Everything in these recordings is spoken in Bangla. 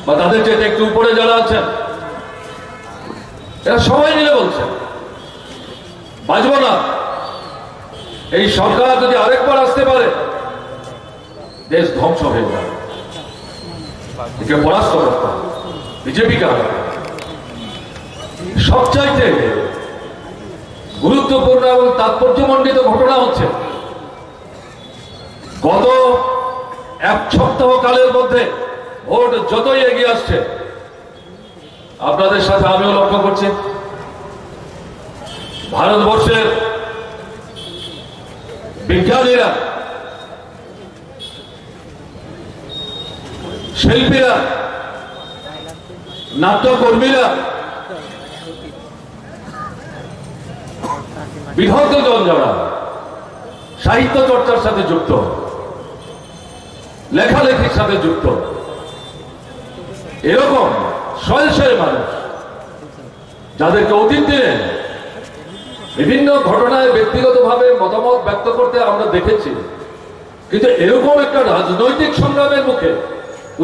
বা তাদের চেয়ে একটু উপরে যারা আছেন এরা সবাই মিলে বলছেন বাঁচব না। এই সরকার যদি আরেকবার আসতে পারে দেশ ধ্বংস হয়ে যাবে। একে পরাস্ত করতে হবে। বিজেপিকে সবচাইতে গুরুত্বপূর্ণ এবং তাৎপর্যমণ্ডিত ঘটনা হচ্ছে গত এক সপ্তাহ কালের মধ্যে ভোট যতই এগিয়ে আসছে আপনাদের সাথে আমিও লক্ষ্য করছি ভারতবর্ষের বিজ্ঞানীরা, শিল্পীরা, নাট্যকর্মীরা, বিধগ্ধ জন যারা সাহিত্য চর্চার সাথে যুক্ত, লেখালেখির সাথে যুক্ত, এরকম শয়ে শয়ে মানুষ যাদেরকে অতীত দিনে বিভিন্ন ঘটনায় ব্যক্তিগতভাবে মতামত ব্যক্ত করতে আমরা দেখেছি, কিন্তু এরকম একটা রাজনৈতিক সংগ্রামের মুখে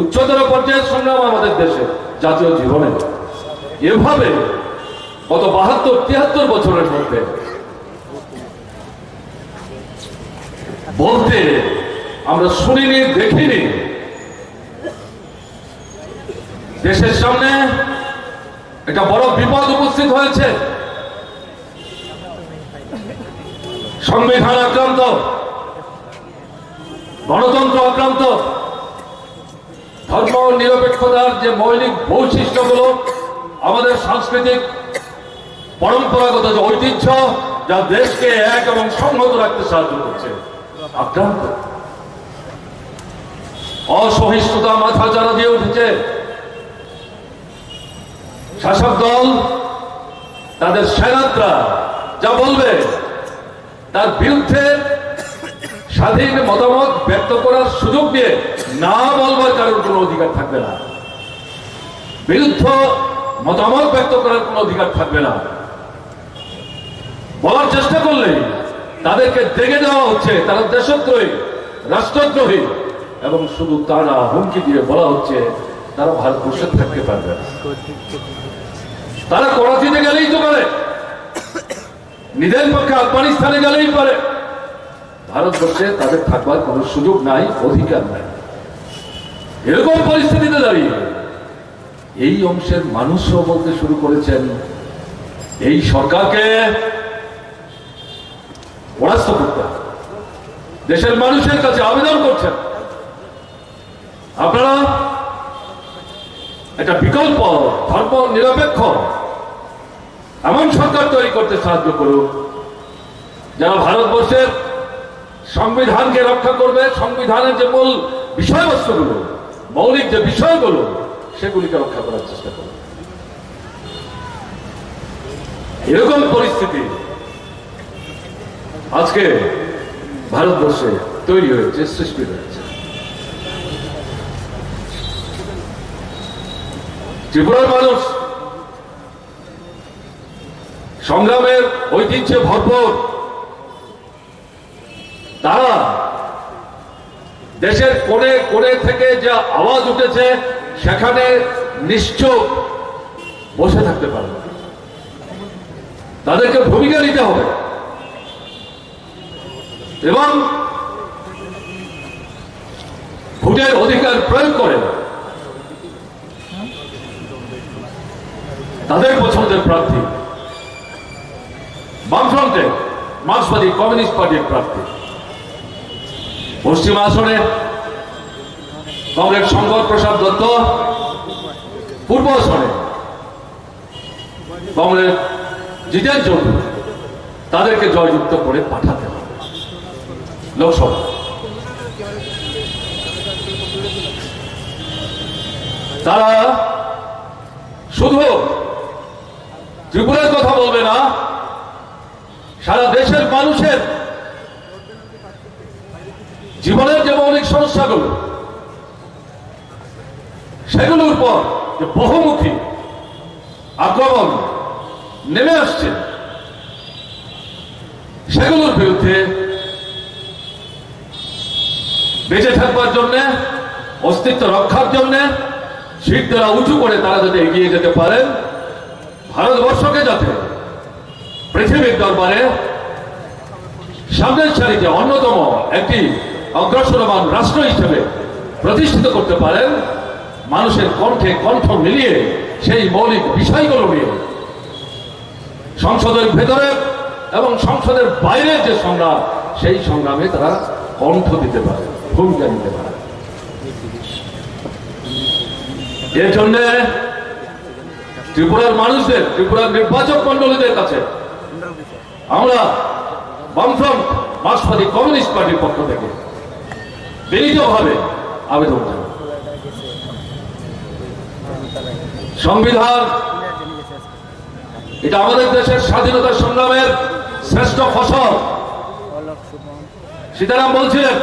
উচ্চতর পর্যায়ের সংগ্রাম আমাদের দেশে জাতীয় জীবনে এভাবে গত ৭২-৭৩ বছরের মধ্যে বলতে আমরা শুনিনি, দেখিনি। দেশের সামনে একটা বড় বিপদ উপস্থিত হয়েছে। সংবিধান আক্রান্ত, গণতন্ত্র আক্রান্ত, ধর্ম নিরপেক্ষতার যে মৌলিক বৈশিষ্ট্যগুলো, আমাদের সাংস্কৃতিক পরম্পরাগত যে ঐতিহ্য যা দেশকে এক এবং সংহত রাখতে সাহায্য করছে, আক্রান্ত। অসহিষ্ণুতা মাথা চারা দিয়ে উঠেছে। শাসক দল তাদের সেনারা যা বলবে তার বিরুদ্ধে স্বাধীন মতামত ব্যক্ত করার সুযোগ দিয়ে না বলবার কারোর কোনো অধিকার থাকবে না, বিরুদ্ধ মতামত ব্যক্ত করার কোনো অধিকার থাকবে না। বলার চেষ্টা করলে তাদেরকে দেখে দেওয়া হচ্ছে তারা দেশদ্রোহী, রাষ্ট্রদ্রোহী, এবং শুধু তারা হুমকি দিয়ে বলা হচ্ছে তারা ভারতবর্ষে থাকতে পারবে না। তারা করাচিতে গেলেই তো পারে, নিজের পক্ষে আফগানিস্তানে গেলেই পারে, ভারতবর্ষে তাদের থাকবার কোনো সুযোগ নাই, অধিকার নাই। এরকম পরিস্থিতিতে দাঁড়িয়ে এই অংশের মানুষও বলতে শুরু করেছেন এই সরকারকে পরাস্ত করতে হবে। দেশের মানুষের কাছে আবেদন করছেন আপনারা একটা বিকল্প ধর্ম নিরপেক্ষ এমন সরকার তৈরি করতে সাহায্য করুন যারা ভারতবর্ষের সংবিধানকে রক্ষা করবে, সংবিধানের যে মূল বিষয়বস্তুগুলো, মৌলিক যে বিষয়গুলো, সেগুলিকে রক্ষা করার চেষ্টা করবে। এরকম পরিস্থিতি আজকে ভারতবর্ষে তৈরি হয়েছে, সৃষ্টি হয়েছে। ত্রিপুরার মানুষ সংগ্রামের ঐতিহ্যে ভরপুর। তারা দেশের কোণে কোণে থেকে যা আওয়াজ উঠেছে সেখানে নিশ্চুপ বসে থাকতে পারবে না। তাদেরকে ভূমিকা নিতে হবে এবং ভোটের অধিকার প্রয়োগ করে তাদের পছন্দের প্রার্থী, বামফ্রন্টে মার্ক্সবাদী কমিউনিস্ট পার্টির প্রার্থী, পশ্চিম আসনে কংগ্রেস শঙ্কর প্রসাদ দত্ত, পূর্ব আসনে কংগ্রেস জিতেন চৌধুরী, তাদেরকে জয়যুক্ত করে পাঠাতে হবে লোকসভা। তারা শুধু ত্রিপুরার কথা বলবে না, সারা দেশের মানুষের জীবনের যে মৌলিক সমস্যাগুলো, সেগুলোর উপর যে বহুমুখী আক্রমণ নেমে আসছে, সেগুলোর বিরুদ্ধে বেঁচে থাকবার জন্য, অস্তিত্ব রক্ষার জন্য শির দ্বারা উঁচু করে তারা যাতে এগিয়ে যেতে পারেন, ভারতবর্ষকে যাতে পৃথিবীর দরবারে সামনের সারিতে অন্যতম একটি অগ্রসরমান রাষ্ট্র হিসেবে প্রতিষ্ঠিত করতে পারেন, মানুষের কণ্ঠে কণ্ঠ মিলিয়ে সেই মৌলিক বিষয়গুলো নিয়ে সংসদের ভেতরে এবং সংসদের বাইরে যে সংগ্রাম, সেই সংগ্রামে তারা কণ্ঠ দিতে পারে, ভূমিকা নিতে পারে। এর জন্য ত্রিপুরার মানুষদের, ত্রিপুরার নির্বাচক মন্ডলীদের কাছে আমরা বামফ্রন্ট মার্ক্সবাদী কমিউনিস্ট পার্টির পক্ষ থেকে বিনীতভাবে আবেদন জানাই। সংবিধান এটা আমাদের দেশের স্বাধীনতা সংগ্রামের শ্রেষ্ঠ ফসল। সীতারাম বলছিলেন,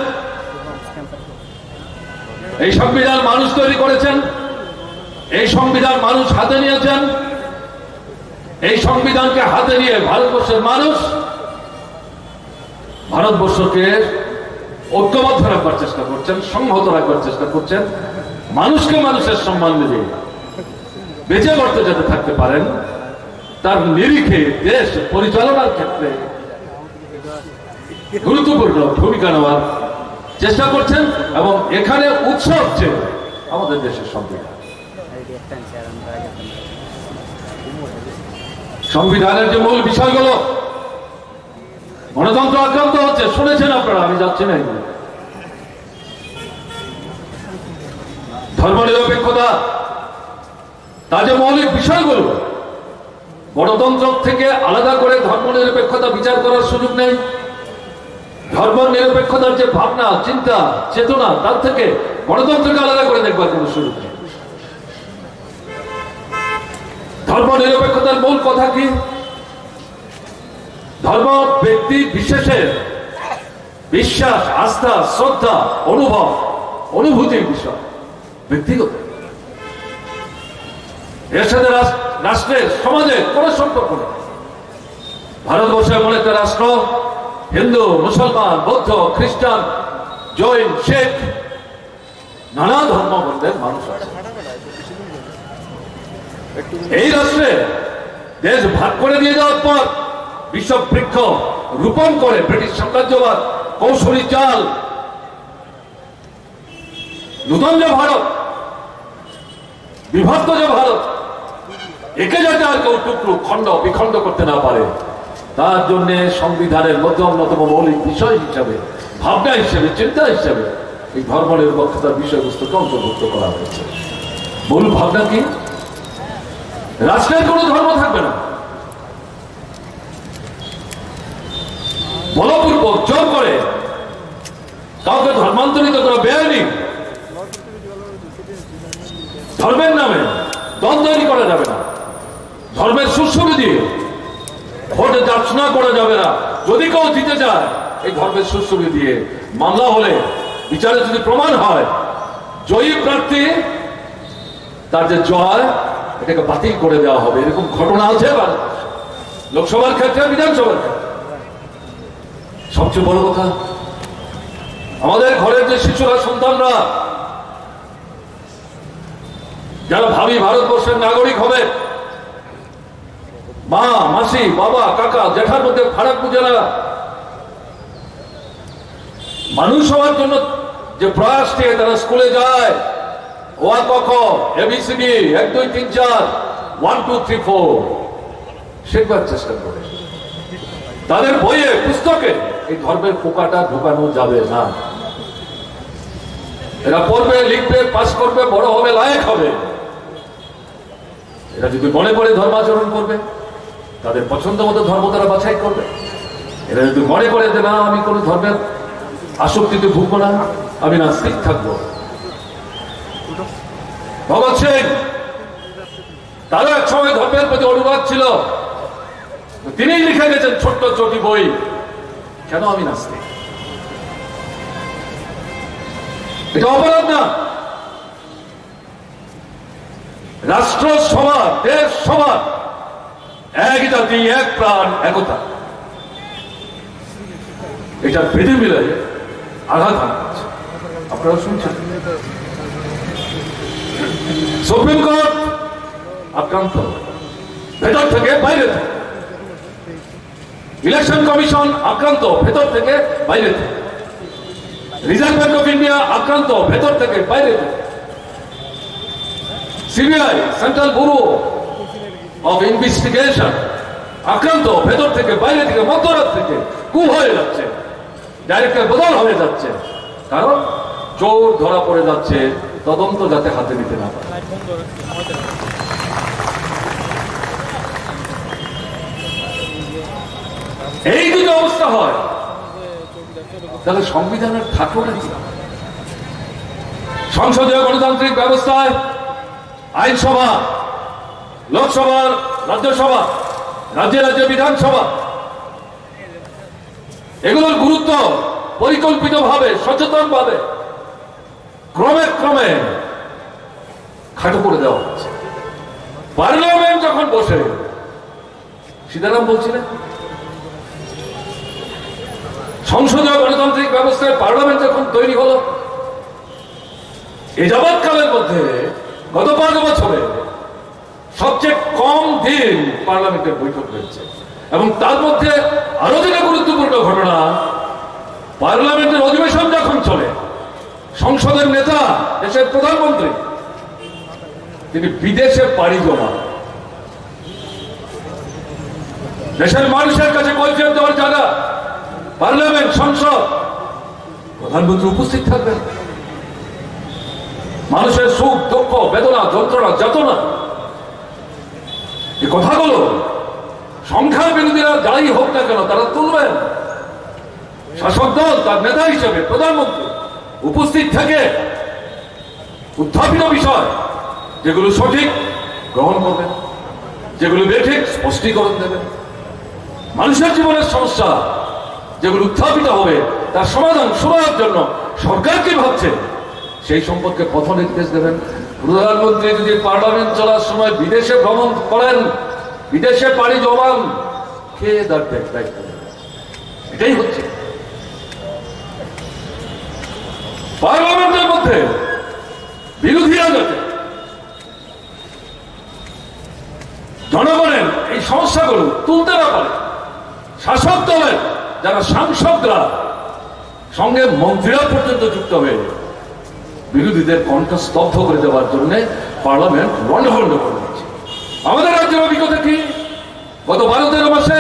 এই সংবিধান মানুষ তৈরি করেছেন, এই সংবিধান মানুষ হাতে নিয়েছেন, এই সংবিধানকে হাতে নিয়ে ভারতবর্ষের মানুষ ভারতবর্ষকে ঐক্যবদ্ধ রাখবার চেষ্টা করছেন, সংহত রাখবার চেষ্টা করছেন, মানুষকে মানুষের সম্মান দিয়ে বেঁচে করতে যাতে থাকতে পারেন, তার নিরিখে দেশ পরিচালনার ক্ষেত্রে গুরুত্বপূর্ণ ভূমিকা নেওয়ার চেষ্টা করছেন। এবং এখানে উৎস হচ্ছে আমাদের দেশের সংবিধান। সংবিধানের যে মূল বিষয়গুলো, গণতন্ত্র আক্রান্ত হচ্ছে, শুনেছেন আপনারা, আমি যাচ্ছি না। ধর্মনিরপেক্ষতা, তার যে মৌলিক বিষয়গুলো, গণতন্ত্র থেকে আলাদা করে ধর্মনিরপেক্ষতা বিচার করার সুযোগ নেই। ধর্ম নিরপেক্ষতার যে ভাবনা, চিন্তা, চেতনা, তার থেকে গণতন্ত্রকে আলাদা করে দেখবার কোনো সুযোগ নেই। ধর্ম নিরপেক্ষতার মূল কথা কি? ধর্ম ব্যক্তি বিশেষের বিশ্বাস, আস্থা, শ্রদ্ধা, অনুভব, অনুভূতির বিষয়, ব্যক্তিগত। এর সাথে রাষ্ট্রের, সমাজের কোন সম্পর্ক নেই। ভারতবর্ষ এমন একটা রাষ্ট্র, হিন্দু, মুসলমান, বৌদ্ধ, খ্রিস্টান, জৈন, শেখ, নানা ধর্মবর্ণের মানুষ আছে। এই রাষ্ট্রে দেশ ভাগ করে দিয়ে যাওয়ার পর বিশ্ববৃক্ষ রোপণ করে ব্রিটিশ সাম্রাজ্যবাদ, কৌশলী চাল, নূতন যে ভারত, বিভক্ত যে ভারত, একে যাতে আর কেউ টুকরো খণ্ড বিখণ্ড করতে না পারে, তার জন্য সংবিধানের মধ্যে অন্যতম মৌলিক বিষয় হিসাবে, ভাবনা হিসেবে, চিন্তা হিসেবে এই ধর্ম নিরপেক্ষতার বিষয়বস্তুকে অন্তর্ভুক্ত করা হয়েছে। মূল ভাবনা কি? রাষ্ট্রের কোন ধর্ম থাকবে না, বলপূর্বক জোর করে কাউকে ধর্মান্তরিত করা বেআইনি। ধর্মের নামে দ্বন্দ্ব তৈরি করা যাবে না, ধর্মের সুশ্রুতি দিয়ে ভোটে যাচনা করা যাবে না। যদি কেউ দিতে চায় এই ধর্মের সুশ্রুতি দিয়ে, মামলা হলে বিচারে যদি প্রমাণ হয় জয়ী প্রার্থী, তার যে জয়, এটাকে বাতিল করে দেওয়া হবে। এরকম ঘটনা আছে লোকসভার ক্ষেত্রে, বিধানসভার ক্ষেত্রে। সবচেয়ে বড় কথা, আমাদের ঘরের যে শিশুরা, সন্তানরা, যারা ভাবি ভারতবর্ষের নাগরিক হবে, মা, মাসি, বাবা, কাকা, জ্যাঠার মধ্যে ফারাক বুঝে না। মানুষ হওয়ার জন্য যে প্রয়াস নিয়ে তারা স্কুলে যায়, ও আ ক খ, এবিসিডি, 1 2 3 4, 1 2 3 4 শেখবার চেষ্টা করে, তাদের বইয়ে, পুস্তকে এই ধর্মের পোকাটা ঢোকানো যাবে না। এরা পড়বে, লিখবে, পাস করবে, বড় হবে, লায়ক হবে। এরা যদি মনে করে ধর্মাচরণ করবে, তাদের পছন্দ মতো ধর্ম তারা বাছাই করবে। এরা যদি মনে করে যে না, আমি কোন ধর্মের আসক্তিতে ভুগবো না, আমি নাস্তিক থাকবো। ভগৎ সিং, তারও এক সময় ধর্মের প্রতি অনুরাগ ছিল, তিনি লিখে গেছেন ছোট্ট ছোটি বই, কেন আমি নাস্তিক। এটা অপরাধ না। রাষ্ট্র সবার, দেশ সবার, এক জাতি, এক প্রাণ, একতা, এটা বেঁধে মিলে আঘাত হানছে। আপনারা শুনছেন। সুপ্রিম কোর্ট আক্রান্ত, ভেতর থেকে বাইরে থেকে। ইলেকশন কমিশন আক্রান্ত, ভেতর থেকে বাইরে থেকে। রিজার্ভ ব্যাংক অফ ইন্ডিয়া আক্রান্ত, ভেতর থেকে বাইরে থেকে। CBI, central bureau of investigation আক্রান্ত, ভেতর থেকে বাইরে থেকে, মধ্যরাত থেকে। কু হয়ে যাচ্ছে, ডাইরেক্টর বদল হয়ে যাচ্ছে, কারণ চোর ধরা পড়ে যাচ্ছে, তদন্ত যাতে হাতে নিতে না পারে। এই যদি অবস্থা হয় তাহলে সংবিধানের থাকলো নাকি? সংসদীয় গণতান্ত্রিক ব্যবস্থায় আইনসভা, লোকসভা, রাজ্যসভা, রাজ্যে রাজ্যে বিধানসভা, এগুলোর গুরুত্ব পরিকল্পিতভাবে, সচেতনভাবে ক্রমে ক্রমে খাটো করে দেওয়া হচ্ছে। পার্লামেন্ট যখন বসে, সীতারাম বলছিলেন সংসদীয় গণতান্ত্রিক ব্যবস্থায় পার্লামেন্ট যখন তৈরি হলো, এ যাবৎকালের মধ্যে গত 5 বছরে সবচেয়ে কম দিন পার্লামেন্টের বৈঠক হয়েছে। এবং তার মধ্যে আরো যেটা গুরুত্বপূর্ণ ঘটনা, পার্লামেন্টের অধিবেশন যখন চলে, সংসদের নেতা, দেশের প্রধানমন্ত্রী, তিনি বিদেশে পাড়ি জমান। দেশের মানুষের কাছে কৈফিয়ত দেওয়ার জায়গা পার্লামেন্ট, সংসদ, প্রধানমন্ত্রী উপস্থিত থাকবেন। মানুষের সুখ, দুঃখ, বেদনা, যন্ত্রণা, যাতনা, এই কথাগুলো সংখ্যার বিরোধীরা যাই হোক না কেন তারা তুলবেন। শাসক দল তার নেতা হিসেবে প্রধানমন্ত্রী উপস্থিত থেকে উত্থাপিত বিষয় যেগুলো সঠিক গ্রহণ করবেন, যেগুলো বেঠিক স্পষ্টীকরণ দেবেন। মানুষের জীবনের সমস্যা যেগুলো উত্থাপিত হবে তার সমাধান শোনার জন্য সরকার কি ভাবছে সেই সম্পর্কে পথ নির্দেশ দেবেন। প্রধানমন্ত্রী যদি পার্লামেন্ট চলার সময় বিদেশে ভ্রমণ করেন, বিদেশে পাড়ি জমান, কে তার দায়িত্ব নেবে? এটাই হচ্ছে পার্লামেন্টের মধ্যে বিরোধীরা যাতে জনগণের এই সমস্যাগুলো তুলতে না পারে, শাসক দলের যারা সাংসদরা সঙ্গে মন্ত্রীরা পর্যন্ত যুক্ত হয়ে বিরোধীদের কণ্ঠ স্তব্ধ করে দেওয়ার জন্য পার্লামেন্ট লন্ডভন্ড করে দিচ্ছে। আমাদের রাজ্যের অভিজ্ঞতা কি? গত 12-13 মাসে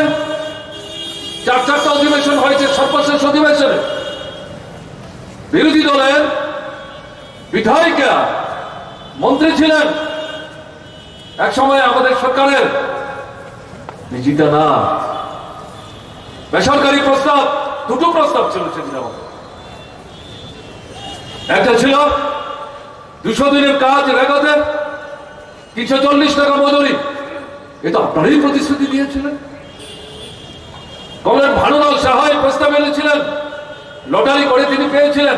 4টা অধিবেশন হয়েছে। সর্বশেষ অধিবেশনে বিরোধী দলের বিধায়িকা মন্ত্রী ছিলেন এক সময় আমাদের সরকারের বিজিতা না। বেসরকারি প্রস্তাব, 2টো প্রস্তাব ছিল সেদিন আমাদের। একটা ছিল 200 দিনের কাজ রেগাতে 340 টাকা মজুরি, এটা আপনারই প্রতিশ্রুতি দিয়েছিলেন। কমরেড ভানুলাল সাহাই প্রস্তাব এনেছিলেন, লটারি করে তিনি পেয়েছিলেন।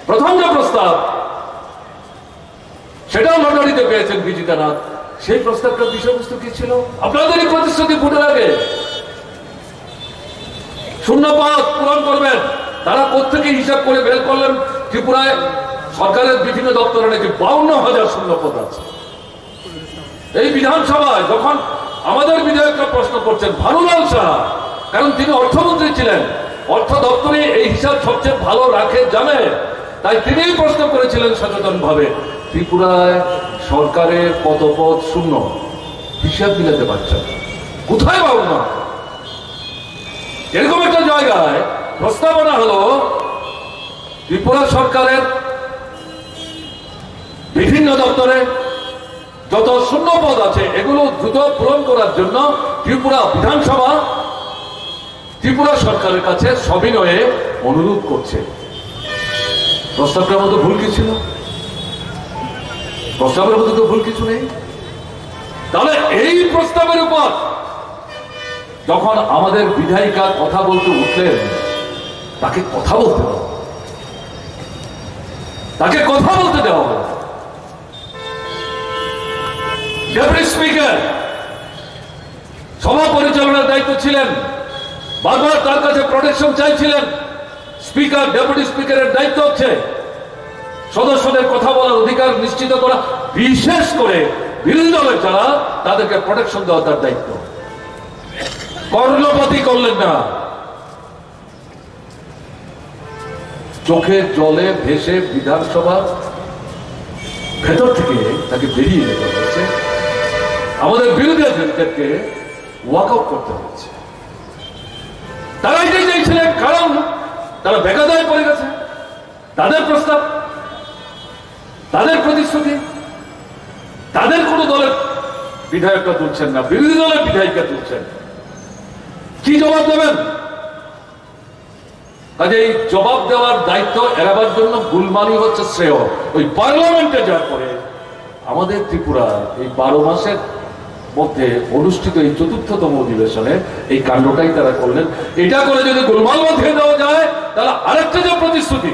প্রথম যে প্রস্তাব সেটাও লটারিতে পেয়েছেন বিজিতা নাথ। সেই প্রস্তাবটার বিষয়বস্তু কি ছিল? আপনাদেরই প্রতিশ্রুতি ভোটের আগে শূন্য পদ পূরণ করবেন। তারা কোত্থেকে হিসাব করে বের করলেন ত্রিপুরায় সরকারের বিভিন্ন দপ্তরে নাকি 52,000 শূন্য পদ আছে। এই বিধানসভায় যখন আমাদের বিধায়করা প্রশ্ন করছেন, ভানুলাল সাহা, কারণ তিনি অর্থমন্ত্রী ছিলেন, অর্থ দপ্তরে এই হিসাব সবচেয়ে ভালো রাখে, জানে, তাই তিনিই প্রশ্ন করেছিলেন সচেতন ভাবে, ত্রিপুরায় সরকারের কত পদ শূন্য, হিসাব মিলাতে পারছেন কোথায়? 52। এরকম একটা জায়গায় প্রস্তাবনা হলো ত্রিপুরা সরকারের বিভিন্ন দপ্তরে যত শূন্য পদ আছে এগুলো দ্রুত পূরণ করার জন্য ত্রিপুরা বিধানসভা ত্রিপুরা সরকারের কাছে সবিনয়ে অনুরোধ করছে। প্রস্তাবটার মধ্যে ভুল কি ছিল? প্রস্তাবের মধ্যে তো ভুল কিছু নেই। তাহলে এই প্রস্তাবের উপর যখন আমাদের বিধায়িকা কথা বলতে উঠলেন, তাকে কথা বলতে দাও, তাকে কথা বলতে দেওয়া হবে। ডেপুটি স্পিকার সভা পরিচালনার দায়িত্ব ছিলেন, বারবার তার কাছে প্রোটেকশন চাইছিলেন, স্পিকার ডেপুটি স্পিকারের দায়িত্ব হচ্ছে সদস্যদের কথা বলার অধিকার নিশ্চিত করা, বিশেষ করে বিরোধী দলের যারা তাদেরকে প্রোটেকশন দেওয়া তার দায়িত্ব। কর্ণপাতই করলেন না, চোখের জলে ভেসে বিধানসভা ভেতর থেকে তাকে বেরিয়ে যেতে হয়েছে, আমাদের বিরোধীদেরকে ওয়াক আউট করতে হয়েছে। তারা এটাই চাইছিলেন, কারণ তারা বেকায়দায় পড়ে গেছে। তাদের প্রস্তাব, তাদের প্রতিশ্রুতি, তাদের কোন দলের বিধায়করা তুলছেন না, বিরোধী দলের বিধায়িকা তুলছেন। কি জবাব দেবেন? কাজে এই জবাব দেওয়ার দায়িত্ব এড়াবার জন্য গুলমানি হচ্ছে শ্রেয়। ওই পার্লামেন্টে যাওয়ার পরে আমাদের ত্রিপুরা এই 12 মাসের মধ্যে অনুষ্ঠিত এই ৪র্থতম অধিবেশনে এই কাণ্ডটাই তারা করলেন। এটা করে যদি গোলমাল বাঁধিয়ে দেওয়া যায়, তাহলে আরেকটা যে প্রতিশ্রুতি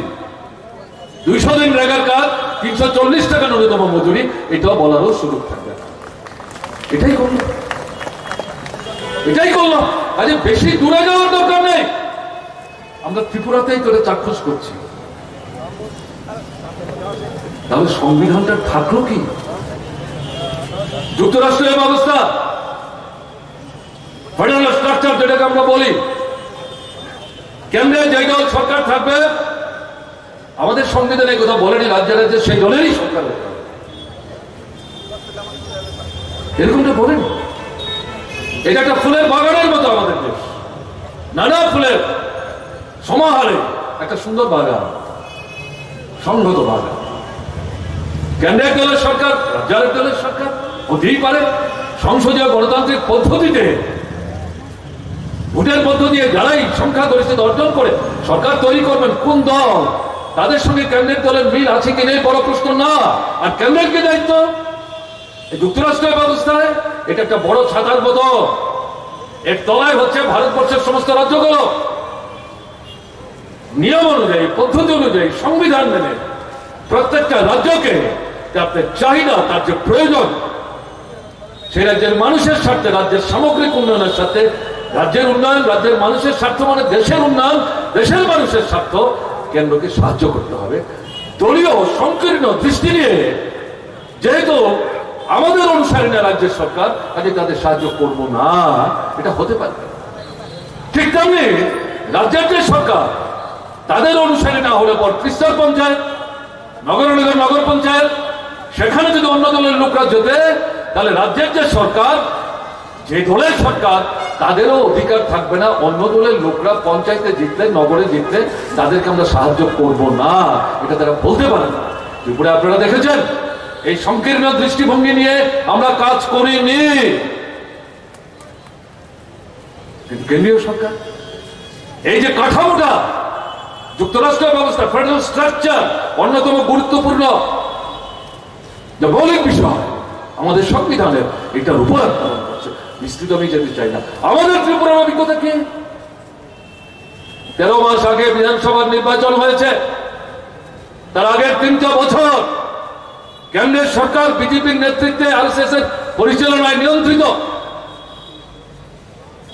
200 দিন রেগার কাজ, 340 টাকা ন্যূনতম মজুরি, এটাও বলারও সুযোগ থাকবে না। এটাই করলাম, এটাই করলাম। আজ বেশি দূরে যাওয়ার দরকার নেই, আমরা ত্রিপুরাতেই করে চাক্ষুষ করছি। তাহলে সংবিধানটা থাকলো কি? যুক্তরাষ্ট্রের ব্যবস্থা, ফেডারেল স্ট্রাকচার যেটাকে আমরা বলি, কেন্দ্রের যে দল সরকার থাকবে, আমাদের সংবিধানে কথা বলেনি রাজ্যে রাজ্যে সেই দলেরই সরকার হতে হবে, এরকমটা বলেনি। এটা একটা ফুলের বাগানের মতো আমাদের দেশ, নানা ফুলের সমাহারে একটা সুন্দর বাগান, সংহত বাগান। কেন্দ্রের দলের সরকার, রাজ্যের দলের সরকার হতেই পারে। সংসদীয় গণতান্ত্রিক পদ্ধতিতে ভোটের মধ্য দিয়ে যারাই সংখ্যাগরিষ্ঠতা অর্জন করে সরকার তৈরি করবেন, কোন দল তাদের সঙ্গে কেন্দ্রের দলের মিল আছে কি নেই বড় প্রশ্ন না। আর কেন্দ্রের কি দায়িত্ব? যুক্তরাষ্ট্রের ব্যবস্থায় এটা একটা বড় ছাতার মতো, এর তলায় হচ্ছে ভারতবর্ষের সমস্ত রাজ্যগুলো। নিয়ম অনুযায়ী, পদ্ধতি অনুযায়ী, সংবিধান মেনে প্রত্যেকটা রাজ্যকে আপনার চাহিদা, তার যে প্রয়োজন, সেই রাজ্যের মানুষের স্বার্থে, রাজ্যের সামগ্রিক উন্নয়নের সাথে, রাজ্যের উন্নয়ন, রাজ্যের মানুষের স্বার্থ মানে দেশের উন্নয়ন, দেশের মানুষের স্বার্থ, কেন্দ্রকে সাহায্য করতে হবে। দলীয় সংকীর্ণ দৃষ্টি নিয়ে যেহেতু আমাদের অনুসারী না রাজ্যের সরকার, কাজে তাদের সাহায্য করব না, এটা হতে পারে। ঠিক তেমনি রাজ্যের যে সরকার, তাদের অনুসারী না হলে পর ত্রিস্তর পঞ্চায়েত, নগর নিগম, নগর পঞ্চায়েত, সেখানে যদি অন্য দলের লোকরা যেতে, তাহলে রাজ্যের যে সরকার, যে দলের সরকার, তাদেরও অধিকার থাকবে না অন্য দলের লোকরা পঞ্চায়েতে জিতলে, নগরে জিতলে তাদেরকে আমরা সাহায্য করব না, এটা তারা বলতে পারে না। ত্রিপুরা আপনারা দেখেছেন, এই সংকীর্ণ দৃষ্টিভঙ্গি নিয়ে আমরা কাজ করিনি। কিন্তু কেন্দ্রীয় সরকার এই যে কাঠামোটা, যুক্তরাষ্ট্রের ব্যবস্থা, ফেডারেল স্ট্রাকচার, অন্যতম গুরুত্বপূর্ণ যে মৌলিক বিষয় আমাদের সংবিধানের, এটার উপর আক্রমণ করছে। বিস্তৃত আমি যেতে চাই না। আমাদের ত্রিপুরার অভিজ্ঞতা কি? 13 মাস আগে বিধানসভার নির্বাচন হয়েছে, তার আগের 3টা বছর কেন্দ্রের সরকার বিজেপির নেতৃত্বে আরএসএস এর পরিচালনায় নিয়ন্ত্রিত।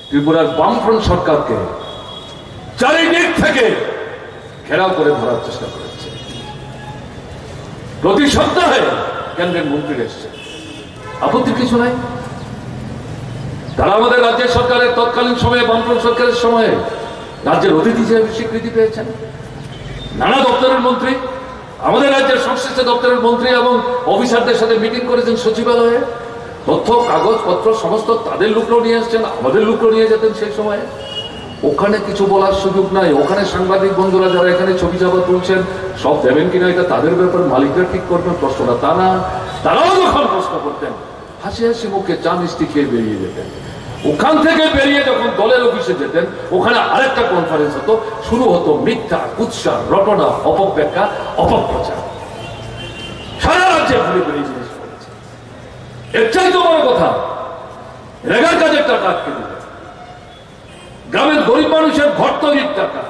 ত্রিপুরার বামফ্রন্ট সরকারকে চারিদিক থেকে ঘেরাও করে ধরার চেষ্টা করেছে। প্রতি সপ্তাহে কেন্দ্রের মন্ত্রী এসছে, আপত্তি কিছু নাই। তারা আমাদের রাজ্যের সরকারের তৎকালীন সময়ে, বামফ্রন্ট সরকারের সময়ে রাজ্যের অতিথি হিসেবে স্বীকৃতি পেয়েছেন। নানা দপ্তরের মন্ত্রী, আমাদের রাজ্যের সংশ্লিষ্ট দপ্তরের মন্ত্রী এবং অফিসারদের সাথে মিটিং করেছেন সচিবালয়ে। তথ্য, কাগজপত্র সমস্ত তাদের লোকরা নিয়ে আসছেন, আমাদের লোকরা নিয়ে যেতেন সেই সময়ে। ওখানে কিছু বলার সুযোগ নাই। ওখানে সাংবাদিক বন্ধুরা যারা এখানে ছবি চাপা তুলছেন, সব দেবেন কিনা এটা তাদের ব্যাপার, মালিকরা ঠিক করবেন, প্রশ্নটা তা না। তারাও যখন প্রশ্ন করতেন, হাসি হাসি মুখে চা মিষ্টি খেয়ে বেরিয়ে যেতেন। ওখান থেকে বেরিয়ে যখন দলের অফিসে যেতেন, ওখানে আরেকটা কনফারেন্স হতো, শুরু হতো মিথ্যা, কুৎসা, রটনা, অপব্যাখ্যা, অপপ্রচার। সারা রাজ্যে ঘুরে ঘুরে জিনিস করেছে। এর চাইতে বড় কথা, রেগার কাজের টাকা আটকে দিল, গ্রামের গরিব মানুষের ঘর তৈরির টাকা,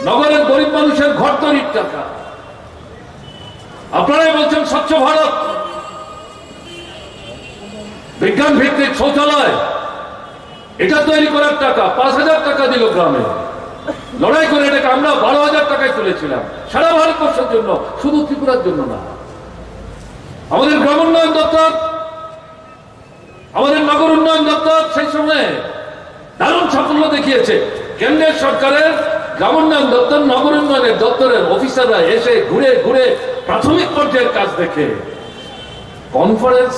নগরের গরিব মানুষের ঘর তৈরির টাকা। আপনারাই বলছেন স্বচ্ছ ভারত, বিজ্ঞান ভিত্তিক শৌচালয়, এটা তৈরি করার টাকা 5,000 টাকা দিল গ্রামে। লড়াই করে এটাকে আমরা 12,000 টাকায় তুলেছিলাম সারা ভারতবর্ষের জন্য, শুধু ত্রিপুরার জন্য না। আমাদের গ্রাম উন্নয়ন দপ্তর, আমাদের নগর উন্নয়ন দপ্তর সেই সময় দারুণ সাফল্য দেখিয়েছে। কেন্দ্রের সরকারের গ্রাম উন্নয়ন দপ্তর, নগর উন্নয়নের দপ্তরের অফিসাররা এসে ঘুরে ঘুরে প্রাথমিক পর্যায়ের কাজ দেখে কনফারেন্স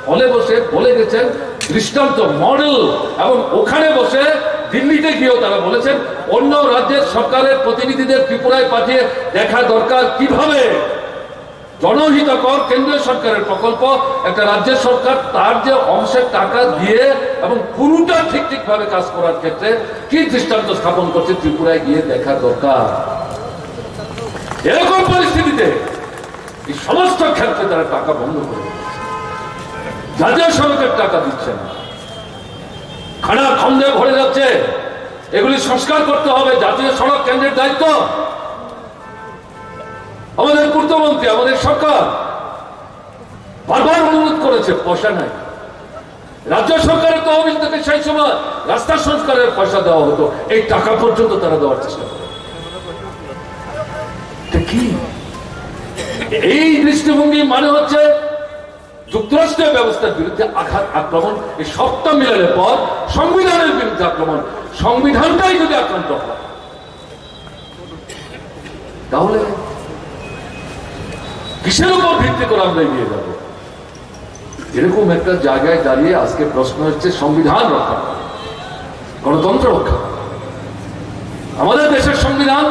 হলে বসে বলে গেছেন দৃষ্টান্ত মডেল, এবং ওখানে বসে দিল্লিতে গিয়েও তারা বলেছেন অন্য রাজ্যের সরকারের প্রতিনিধিদের ত্রিপুরায় পাঠিয়ে দেখা দরকার কিভাবে জনহিতকর কেন্দ্রীয় সরকারের প্রকল্প একটা রাজ্যের সরকার তার যে অংশের টাকা দিয়ে এবং পুরোটা ঠিক ভাবে কাজ করার ক্ষেত্রে কি দৃষ্টান্ত স্থাপন করছে ত্রিপুরায় গিয়ে দেখা দরকার। এরকম পরিস্থিতিতে এই সমস্ত ক্ষেত্রে তারা টাকা বন্ধ করে জাতীয় সড়কের টাকা দিচ্ছে না, খানা খন্দে ভরে যাচ্ছে, এগুলি সংস্কার করতে হবে, জাতীয় সড়ক কেন্দ্রের দায়িত্ব। আমাদের পূর্তমন্ত্রী, আমাদের সরকার বারবার অনুরোধ করেছে, পয়সা নাই। রাজ্য সরকারের তহবিল থেকে সেই সময় রাস্তা সংস্কারের পয়সা দেওয়া হতো, এই টাকা পর্যন্ত তারা দেওয়ার চেষ্টা করে। কি এই দৃষ্টিভঙ্গি মানে হচ্ছে যুক্তরাষ্ট্রের ব্যবস্থার বিরুদ্ধে আঘাত, আক্রমণ। এই সবটা মিলানোর পর সংবিধানের বিরুদ্ধে আক্রমণ। সংবিধানটাই যদি আক্রান্ত হয় তাহলে কিসের উপর ভিত্তি করে আমরা এগিয়ে যাব? এরকম একটা জায়গায় দাঁড়িয়ে আজকে প্রশ্ন হচ্ছে সংবিধান রক্ষা, গণতন্ত্র রক্ষা। আমাদের দেশের সংবিধান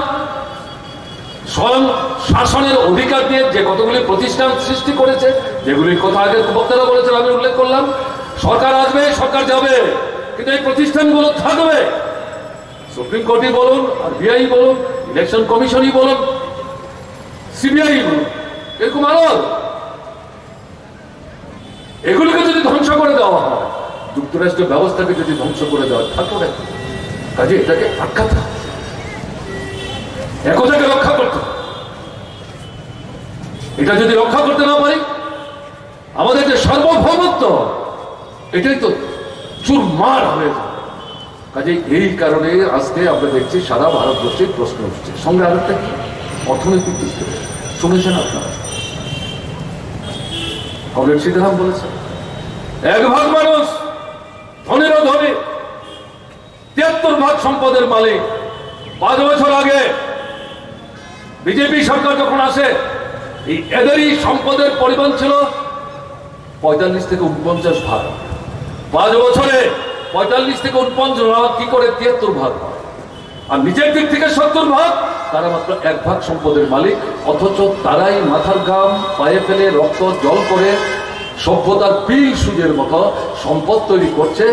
স্বয়ং শাসনের অধিকার দিয়ে যে কতগুলি প্রতিষ্ঠান সৃষ্টি করেছে, যেগুলির কথা আগে বক্তারা বলেছেন, আমি উল্লেখ করলাম। সরকার আসবে, সরকার যাবে, কিন্তু এই প্রতিষ্ঠানগুলো থাকবে। সুপ্রিম কোর্টই বলুন, আরবিআই বলুন, ইলেকশন কমিশনই বলুন, সিবিআই বলুন, এরকম আরো এগুলিকে যদি ধ্বংস করে দেওয়া হয়, যুক্তরাষ্ট্রের ব্যবস্থাকে যদি ধ্বংস করে দেওয়া থাকতো না, কাজে এটাকে আটকাতে হবে, একতাকে রক্ষা করতে। এটা যদি রক্ষা করতে না পারি, আমাদের যে সার্বভৌমত্ব এটাই তো চুরমার হয়ে যাবে। কাজে এই কারণে আজকে আমরা দেখছি সারা ভারতবর্ষের প্রশ্ন উঠছে। সঙ্গে আরেকটা কি, অর্থনৈতিক দিক থেকে শুনেছেন আপনারা, কমরেড সীতারাম বলেছেন 1 ভাগ মানুষ ধনীরও ধনী, 73 ভাগ সম্পদের মালিক। 5 বছর আগে বিজেপি সরকার যখন আসে, এই এদেরই সম্পদের পরিমাণ ছিল 45 থেকে 49 ভাগ। 5 বছরে 45 থেকে 49 ভাগ কি করে 73 ভাগ, আর নিজের দিক থেকে 70 ভাগ। তারা মাত্র 1 ভাগ সম্পদের মালিক, অথচ তারাই মাথার ঘাম পায়ে ফেলে রক্ত জল করে সভ্যতার বিল সুদের মতো সম্পদ তৈরি করছে।